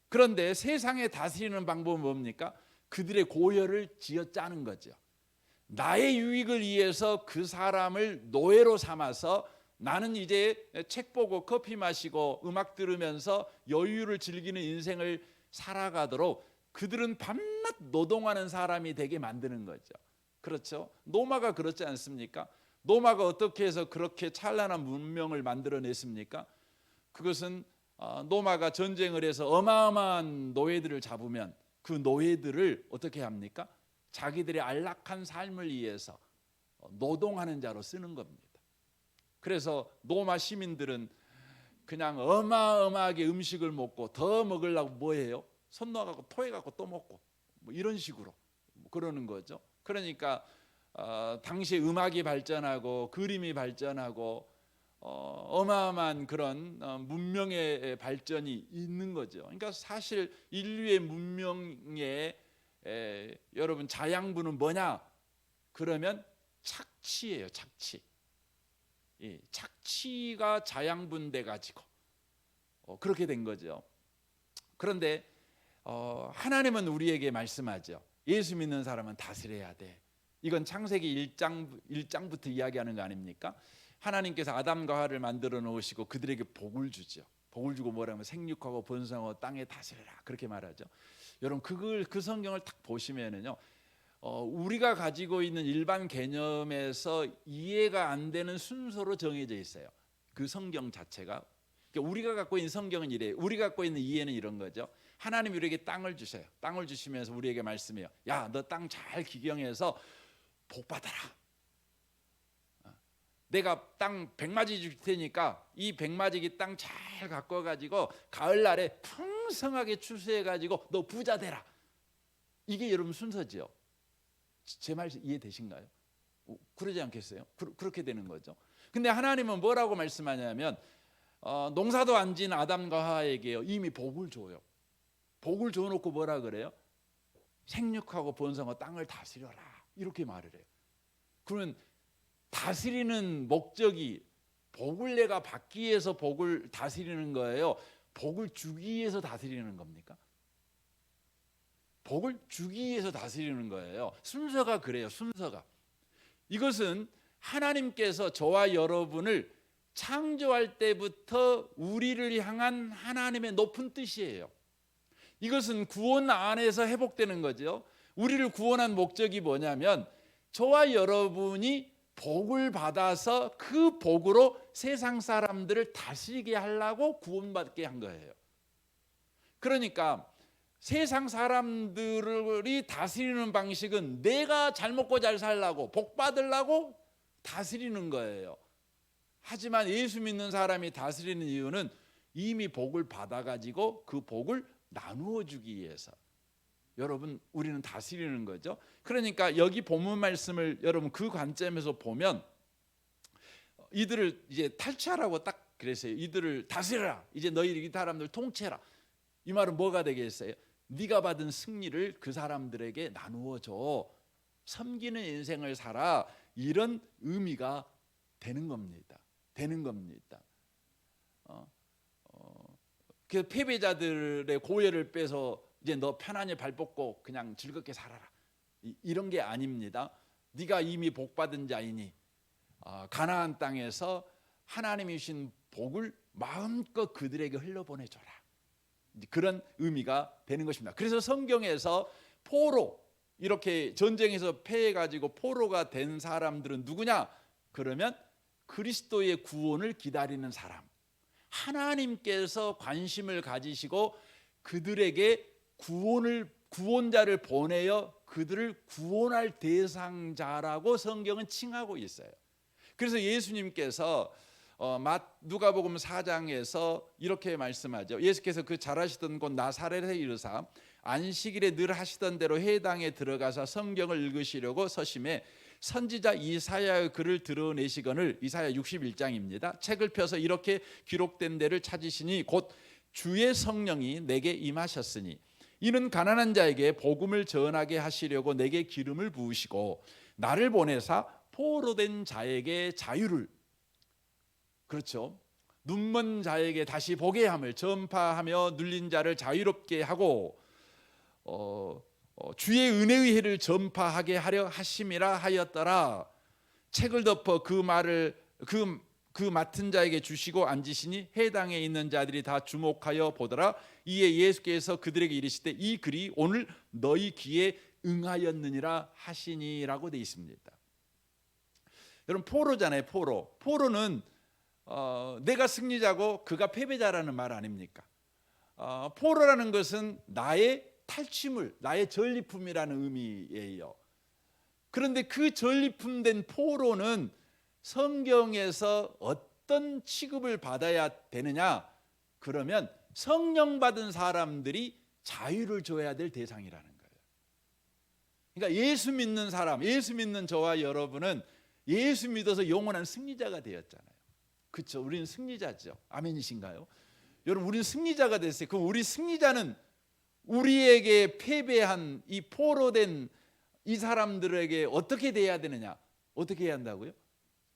그런데 세상에 다스리는 방법은 뭡니까? 그들의 고열을 쥐어짜는 거죠. 나의 유익을 위해서 그 사람을 노예로 삼아서 나는 이제 책 보고 커피 마시고 음악 들으면서 여유를 즐기는 인생을 살아가도록 그들은 밤낮 노동하는 사람이 되게 만드는 거죠. 그렇죠? 노마가 그렇지 않습니까? 노마가 어떻게 해서 그렇게 찬란한 문명을 만들어냈습니까? 그것은 노마가 전쟁을 해서 어마어마한 노예들을 잡으면 그 노예들을 어떻게 합니까? 자기들의 안락한 삶을 위해서 노동하는 자로 쓰는 겁니다. 그래서 노마 시민들은 그냥 어마어마하게 음식을 먹고 더 먹으려고 뭐해요? 손 놓아갖고 토해갖고 또 먹고 뭐 이런 식으로 그러는 거죠. 그러니까 당시에 음악이 발전하고 그림이 발전하고 어마어마한 그런 문명의 발전이 있는 거죠. 그러니까 사실 인류의 문명의 여러분 자양분은 뭐냐? 그러면 착취예요. 착취. 착취가 자양분돼 가지고 그렇게 된 거죠. 그런데 하나님은 우리에게 말씀하죠. 예수 믿는 사람은 다스려야 돼. 이건 창세기 1장부터 이야기하는 거 아닙니까? 하나님께서 아담과 하와를 만들어 놓으시고 그들에게 복을 주죠. 복을 주고 뭐라면 생육하고 번성하고 땅에 다스려라 그렇게 말하죠. 여러분 그 성경을 딱 보시면은요, 우리가 가지고 있는 일반 개념에서 이해가 안 되는 순서로 정해져 있어요. 그 성경 자체가. 그러니까 우리가 갖고 있는 성경은 이래요. 우리가 갖고 있는 이해는 이런 거죠. 하나님이 우리에게 땅을 주셔요. 땅을 주시면서 우리에게 말씀해요. 야, 너 땅 잘 기경해서 복 받아라. 내가 땅 백마지 줄 테니까 이 백마지기 땅 잘 갖고 가지고 가을날에 풍성하게 추수해 가지고 너 부자 되라. 이게 여러분 순서죠. 제 말 이해되신가요? 그러지 않겠어요? 그렇게 되는 거죠. 근데 하나님은 뭐라고 말씀하냐면 농사도 안 지은 아담과 하와에게요 이미 복을 줘요. 복을 줘놓고 뭐라 그래요? 생육하고 번성하고 땅을 다스려라 이렇게 말을 해요. 그러면 다스리는 목적이 복을 내가 받기 위해서 복을 다스리는 거예요? 복을 주기 위해서 다스리는 겁니까? 복을 주기 위해서 다스리는 거예요. 순서가 그래요. 순서가. 이것은 하나님께서 저와 여러분을 창조할 때부터 우리를 향한 하나님의 높은 뜻이에요. 이것은 구원 안에서 회복되는 거죠. 우리를 구원한 목적이 뭐냐면 저와 여러분이 복을 받아서 그 복으로 세상 사람들을 다스리게 하려고 구원받게 한 거예요. 그러니까 세상 사람들이 다스리는 방식은 내가 잘 먹고 잘 살라고 복 받으려고 다스리는 거예요. 하지만 예수 믿는 사람이 다스리는 이유는 이미 복을 받아가지고 그 복을 나누어 주기 위해서. 여러분, 우리는 다스리는 거죠. 그러니까 여기 본문 말씀을 여러분 그 관점에서 보면 이들을 이제 탈취하라고 딱 그랬어요. 이들을 다스려라. 이제 너희들 이 사람들 통치해라. 이 말은 뭐가 되겠어요? 네가 받은 승리를 그 사람들에게 나누어 줘. 섬기는 인생을 살아. 이런 의미가 되는 겁니다. 되는 겁니다. 그 패배자들의 고열을 빼서 이제 너 편안히 발 뻗고 그냥 즐겁게 살아라. 이런 게 아닙니다. 네가 이미 복 받은 자이니 가나안 땅에서 하나님이 주신 복을 마음껏 그들에게 흘려보내줘라. 그런 의미가 되는 것입니다. 그래서 성경에서 포로, 이렇게 전쟁에서 패해가지고 포로가 된 사람들은 누구냐? 그러면 그리스도의 구원을 기다리는 사람, 하나님께서 관심을 가지시고 그들에게 구원자를 보내어 그들을 구원할 대상자라고 성경은 칭하고 있어요. 그래서 예수님께서 누가복음 4장에서 이렇게 말씀하죠. 예수께서 그 자라시던 곳 나사렛에 이르사 안식일에 늘 하시던 대로 회당에 들어가서 성경을 읽으시려고 서심해 선지자 이사야의 글을 드러내시거늘, 이사야 61장입니다. 책을 펴서 이렇게 기록된 데를 찾으시니 곧 주의 성령이 내게 임하셨으니 이는 가난한 자에게 복음을 전하게 하시려고 내게 기름을 부으시고 나를 보내사 포로된 자에게 자유를, 그렇죠, 눈먼 자에게 다시 보게 함을 전파하며 눌린 자를 자유롭게 하고 주의 은혜의 해를 전파하게 하려 하심이라 하였더라. 책을 덮어 그 말을 그 맡은 자에게 주시고 앉으시니 해당에 있는 자들이 다 주목하여 보더라. 이에 예수께서 그들에게 이르시되 이 글이 오늘 너희 귀에 응하였느니라 하시니라고 되어 있습니다. 여러분, 포로잖아요. 포로는 내가 승리자고 그가 패배자라는 말 아닙니까? 포로라는 것은 나의 탈취물, 나의 전리품이라는 의미예요. 그런데 그 전리품된 포로는 성경에서 어떤 취급을 받아야 되느냐? 그러면 성령 받은 사람들이 자유를 줘야 될 대상이라는 거예요. 그러니까 예수 믿는 사람, 예수 믿는 저와 여러분은 예수 믿어서 영원한 승리자가 되었잖아요. 그렇죠? 우리는 승리자죠. 아멘이신가요? 여러분, 우리는 승리자가 됐어요. 그럼 우리 승리자는 우리에게 패배한 이 포로된 이 사람들에게 어떻게 돼야 되느냐? 어떻게 해야 한다고요?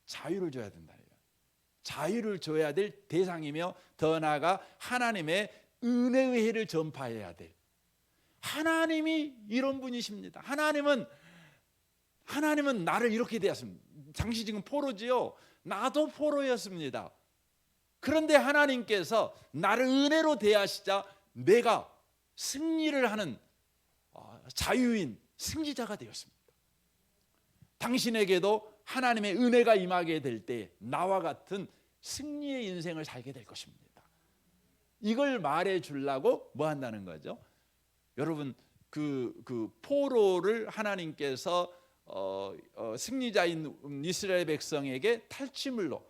자유를 줘야 된다. 자유를 줘야 될 대상이며 더 나아가 하나님의 은혜의 해를 전파해야 될, 하나님이 이런 분이십니다. 하나님은 나를 이렇게 대하십니다. 당시 지금 포로지요. 나도 포로였습니다. 그런데 하나님께서 나를 은혜로 대하시자 내가 승리를 하는 자유인 승리자가 되었습니다. 당신에게도 하나님의 은혜가 임하게 될 때 나와 같은 승리의 인생을 살게 될 것입니다. 이걸 말해 주려고 뭐 한다는 거죠? 여러분, 그 포로를 하나님께서 승리자인 이스라엘 백성에게 탈취물로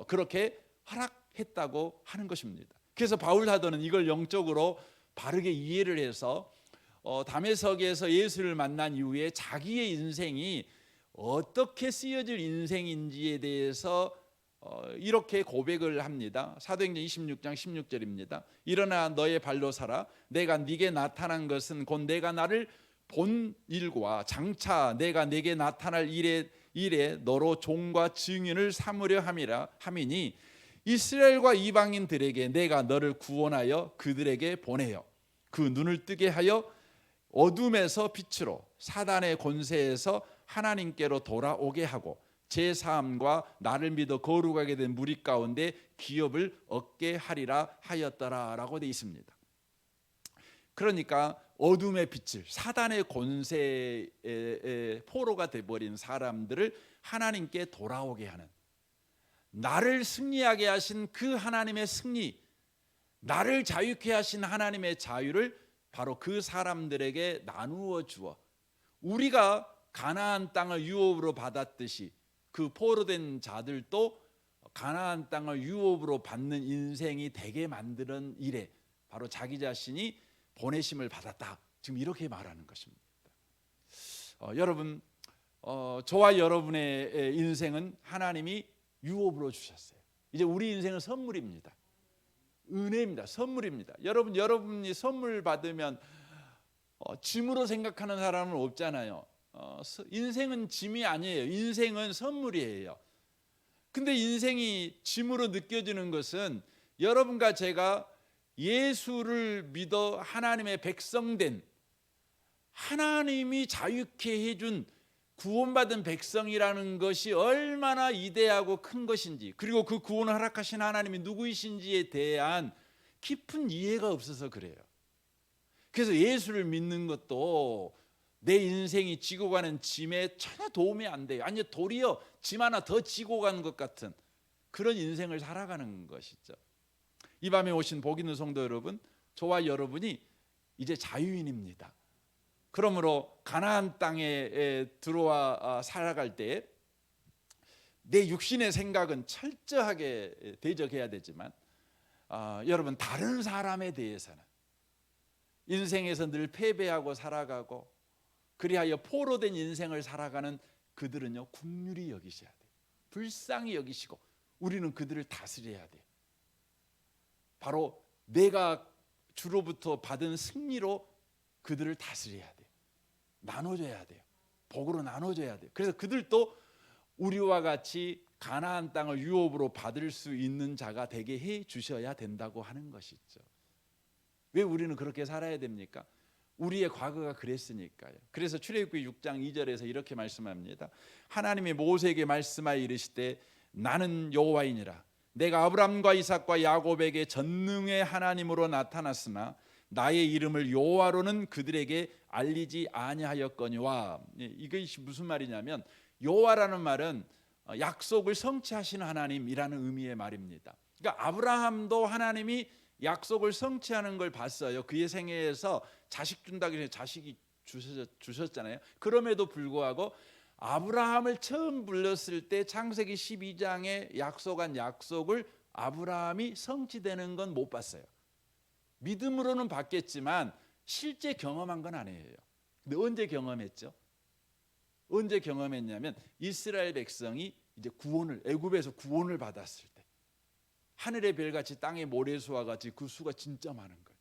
그렇게 허락했다고 하는 것입니다. 그래서 바울 사도는 이걸 영적으로 바르게 이해를 해서 다메섹에서 예수를 만난 이후에 자기의 인생이 어떻게 쓰여질 인생인지에 대해서 이렇게 고백을 합니다. 사도행전 26장 16절입니다. 일어나 너의 발로 서라. 내가 네게 나타난 것은 곧 내가 나를 본 일과 장차 내가 네게 나타날 일에 너로 종과 증인을 삼으려 함이니 이스라엘과 이방인들에게 내가 너를 구원하여 그들에게 보내어 그 눈을 뜨게 하여 어둠에서 빛으로, 사단의 권세에서 하나님께로 돌아오게 하고 제 삶과 나를 믿어 거룩하게 된 무리 가운데 기업을 얻게 하리라 하였더라라고 되어 있습니다. 그러니까 어둠의 빛을, 사단의 권세의 포로가 되어버린 사람들을 하나님께 돌아오게 하는, 나를 승리하게 하신 그 하나님의 승리, 나를 자유케 하신 하나님의 자유를 바로 그 사람들에게 나누어 주어 우리가 가나안 땅을 유업으로 받았듯이 그 포로된 자들도 가나안 땅을 유업으로 받는 인생이 되게 만드는 일에 바로 자기 자신이 보내심을 받았다. 지금 이렇게 말하는 것입니다. 여러분, 저와 여러분의 인생은 하나님이 유업으로 주셨어요. 이제 우리 인생은 선물입니다. 은혜입니다. 선물입니다. 여러분이 선물 받으면 짐으로 생각하는 사람은 없잖아요. 인생은 짐이 아니에요. 인생은 선물이에요. 근데 인생이 짐으로 느껴지는 것은 여러분과 제가 예수를 믿어 하나님의 백성된, 하나님이 자유케 해준 구원받은 백성이라는 것이 얼마나 이대하고 큰 것인지, 그리고 그 구원을 허락하신 하나님이 누구이신지에 대한 깊은 이해가 없어서 그래요. 그래서 예수를 믿는 것도 내 인생이 지고 가는 짐에 전혀 도움이 안 돼요. 아니, 도리어 짐 하나 더 지고 가는 것 같은 그런 인생을 살아가는 것이죠. 이 밤에 오신 복 있는 성도 여러분, 저와 여러분이 이제 자유인입니다. 그러므로 가나안 땅에 들어와 살아갈 때 내 육신의 생각은 철저하게 대적해야 되지만 여러분, 다른 사람에 대해서는 인생에서 늘 패배하고 살아가고 그리하여 포로된 인생을 살아가는 그들은요, 긍휼히 여기셔야 돼요. 불쌍히 여기시고 우리는 그들을 다스려야 돼요. 바로 내가 주로부터 받은 승리로 그들을 다스려야 돼요. 나눠줘야 돼요. 복으로 나눠줘야 돼요. 그래서 그들도 우리와 같이 가나안 땅을 유업으로 받을 수 있는 자가 되게 해 주셔야 된다고 하는 것이죠. 왜 우리는 그렇게 살아야 됩니까? 우리의 과거가 그랬으니까요. 그래서 출애굽기 6장 2절에서 이렇게 말씀합니다. 하나님이 모세에게 말씀하여 이르시되 나는 여호와이니라. 내가 아브라함과 이삭과 야곱에게 전능의 하나님으로 나타났으나 나의 이름을 여호와로는 그들에게 알리지 아니하였거니와. 이것이 무슨 말이냐면, 여호와라는 말은 약속을 성취하시는 하나님이라는 의미의 말입니다. 그러니까 아브라함도 하나님이 약속을 성취하는 걸 봤어요. 그의 생애에서 자식 준다고 해서 자식이 주셨잖아요. 그럼에도 불구하고 아브라함을 처음 불렀을 때 창세기 12장에 약속한 약속을 아브라함이 성취되는 건 못 봤어요. 믿음으로는 봤겠지만 실제 경험한 건 아니에요. 근데 언제 경험했죠? 언제 경험했냐면 이스라엘 백성이 이제 구원을, 애굽에서 구원을 받았을 때 하늘의 별같이 땅의 모래수와 같이 그 수가 진짜 많은 거예요.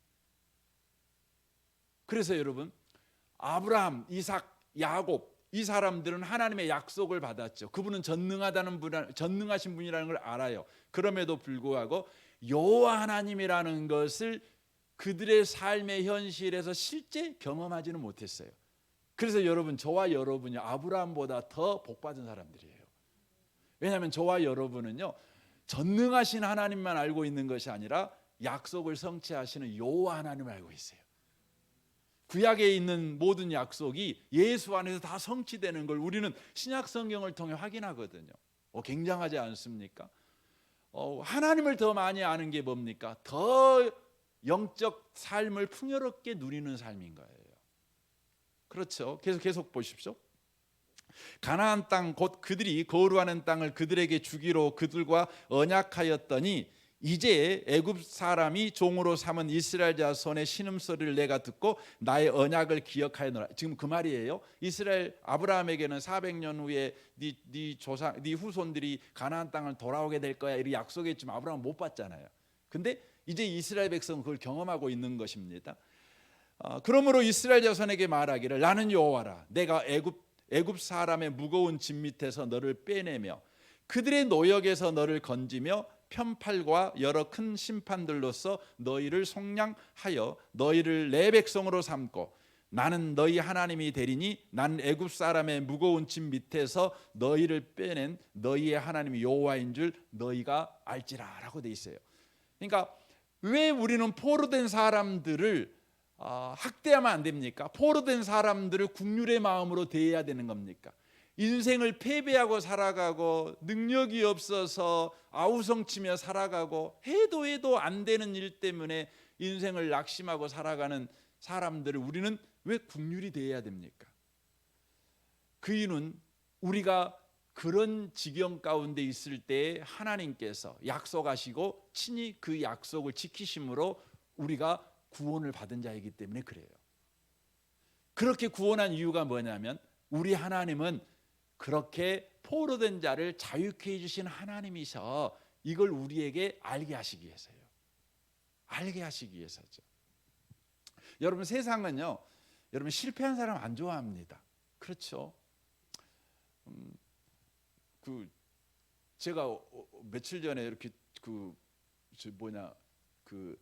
그래서 여러분, 아브라함, 이삭, 야곱, 이 사람들은 하나님의 약속을 받았죠. 그분은 전능하신 분이라는 걸 알아요. 그럼에도 불구하고 여호와 하나님이라는 것을 그들의 삶의 현실에서 실제 경험하지는 못했어요. 그래서 여러분, 저와 여러분이 아브라함보다 더 복받은 사람들이에요. 왜냐하면 저와 여러분은요, 전능하신 하나님만 알고 있는 것이 아니라 약속을 성취하시는 여호와 하나님을 알고 있어요. 구약에 있는 모든 약속이 예수 안에서 다 성취되는 걸 우리는 신약 성경을 통해 확인하거든요. 굉장하지 않습니까? 하나님을 더 많이 아는 게 뭡니까? 더 영적 삶을 풍요롭게 누리는 삶인 거예요. 그렇죠? 계속 보십시오. 가나안 땅 곧 그들이 거류하는 땅을 그들에게 주기로 그들과 언약하였더니 이제 애굽 사람이 종으로 삼은 이스라엘 자손의 신음소리를 내가 듣고 나의 언약을 기억하였노라. 지금 그 말이에요. 이스라엘 아브라함에게는 400년 후에 네 후손들이 가나안 땅을 돌아오게 될 거야 이렇게 약속했지만 아브라함은 못 봤잖아요. 근데 이제 이스라엘 백성은 그걸 경험하고 있는 것입니다. 그러므로 이스라엘 자손에게 말하기를 나는 여호와라. 내가 애굽 사람의 무거운 짐 밑에서 너를 빼내며 그들의 노역에서 너를 건지며 편팔과 여러 큰 심판들로서 너희를 속량하여 너희를 내 백성으로 삼고 나는 너희 하나님이 되리니 나는 애굽 사람의 무거운 짐 밑에서 너희를 빼낸 너희의 하나님 여호와인 줄 너희가 알지라라고 돼 있어요. 그러니까 왜 우리는 포로된 사람들을 학대하면 안 됩니까? 포로된 사람들을 국률의 마음으로 대해야 되는 겁니까? 인생을 패배하고 살아가고 능력이 없어서 아우성치며 살아가고 해도 안 되는 일 때문에 인생을 낙심하고 살아가는 사람들을 우리는 왜 국률이 대해야 됩니까? 그 이유는 우리가 그런 지경 가운데 있을 때 하나님께서 약속하시고 친히 그 약속을 지키심으로 우리가 구원을 받은 자이기 때문에 그래요. 그렇게 구원한 이유가 뭐냐면 우리 하나님은 그렇게 포로된 자를 자유케 해주신 하나님이셔. 이걸 우리에게 알게 하시기 위해서요. 알게 하시기 위해서죠. 여러분 세상은요, 여러분 실패한 사람 안 좋아합니다. 그렇죠? 제가 며칠 전에 이렇게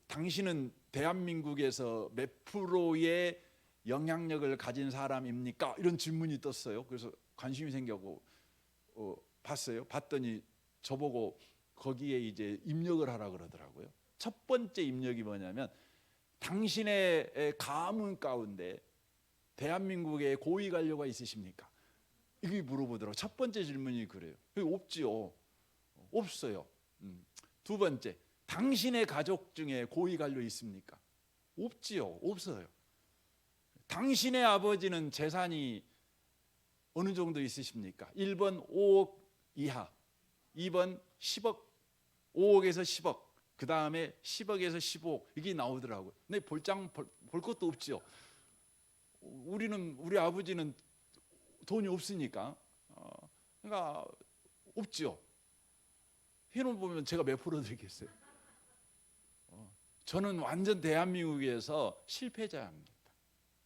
당신은 대한민국에서 몇 프로의 영향력을 가진 사람입니까? 이런 질문이 떴어요. 그래서 관심이 생겨고 봤어요. 봤더니 저보고 거기에 이제 입력을 하라 그러더라고요. 첫 번째 입력이 뭐냐면 당신의 가문 가운데 대한민국에 고위 관료가 있으십니까? 이게 물어보더라고요. 첫 번째 질문이 그래요. 없지요. 없어요. 두 번째, 당신의 가족 중에 고위 관료 있습니까? 없지요. 없어요. 당신의 아버지는 재산이 어느 정도 있으십니까? 1번 5억 이하, 2번 10억, 5억에서 10억, 그 다음에 10억에서 15억 이게 나오더라고요. 근데 볼 것도 없지요. 우리 아버지는 돈이 없으니까, 그러니까 없지요. 해놓은 보면 제가 몇 프로 드리겠어요? 저는 완전 대한민국에서 실패자입니다.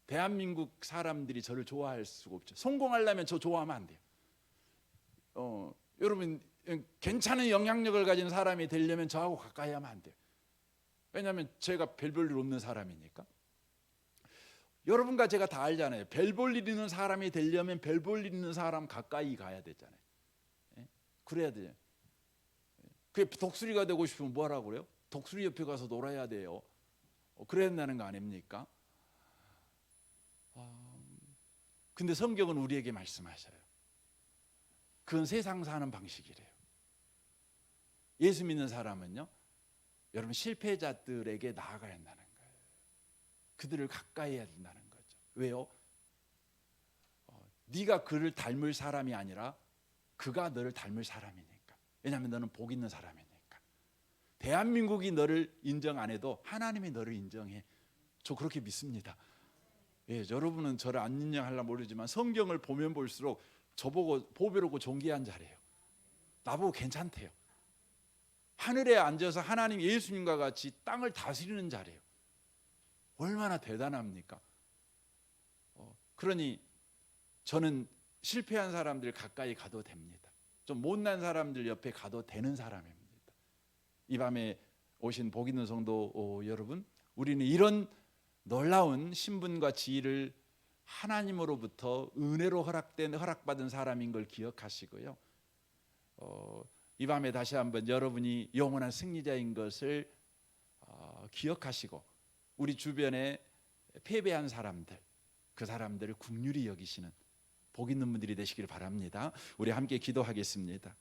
대한민국 사람들이 저를 좋아할 수가 없죠. 성공하려면 저 좋아하면 안 돼요. 여러분 괜찮은 영향력을 가진 사람이 되려면 저하고 가까이 하면 안 돼요. 왜냐하면 제가 별 볼 일 없는 사람이니까. 여러분과 제가 다 알잖아요. 별 볼 일 있는 사람이 되려면 별 볼 일 있는 사람 가까이 가야 되잖아요. 그래야 돼요. 그 독수리가 되고 싶으면 뭐 하라고 그래요? 독수리 옆에 가서 놀아야 돼요. 그래야 된다는 거 아닙니까? 근데 성경은 우리에게 말씀하셔요. 그건 세상 사는 방식이래요. 예수 믿는 사람은요, 여러분 실패자들에게 나아가야 한다는 거예요. 그들을 가까이 해야 된다는 거죠. 왜요? 네가 그를 닮을 사람이 아니라 그가 너를 닮을 사람이니까. 왜냐하면 너는 복 있는 사람이니까. 대한민국이 너를 인정 안 해도 하나님이 너를 인정해. 저 그렇게 믿습니다. 예, 여러분은 저를 안 인정할라 모르지만 성경을 보면 볼수록 저보고 보배롭고 존귀한 자래요. 나보고 괜찮대요. 하늘에 앉아서 하나님 예수님과 같이 땅을 다스리는 자래요. 얼마나 대단합니까? 그러니 저는 실패한 사람들 가까이 가도 됩니다. 좀 못난 사람들 옆에 가도 되는 사람입니다. 이 밤에 오신 복 있는 성도 여러분, 우리는 이런 놀라운 신분과 지위를 하나님으로부터 은혜로 허락받은 사람인 걸 기억하시고요. 이 밤에 다시 한번 여러분이 영원한 승리자인 것을 기억하시고 우리 주변에 패배한 사람들, 그 사람들을 긍휼히 여기시는 복 있는 분들이 되시길 바랍니다. 우리 함께 기도하겠습니다.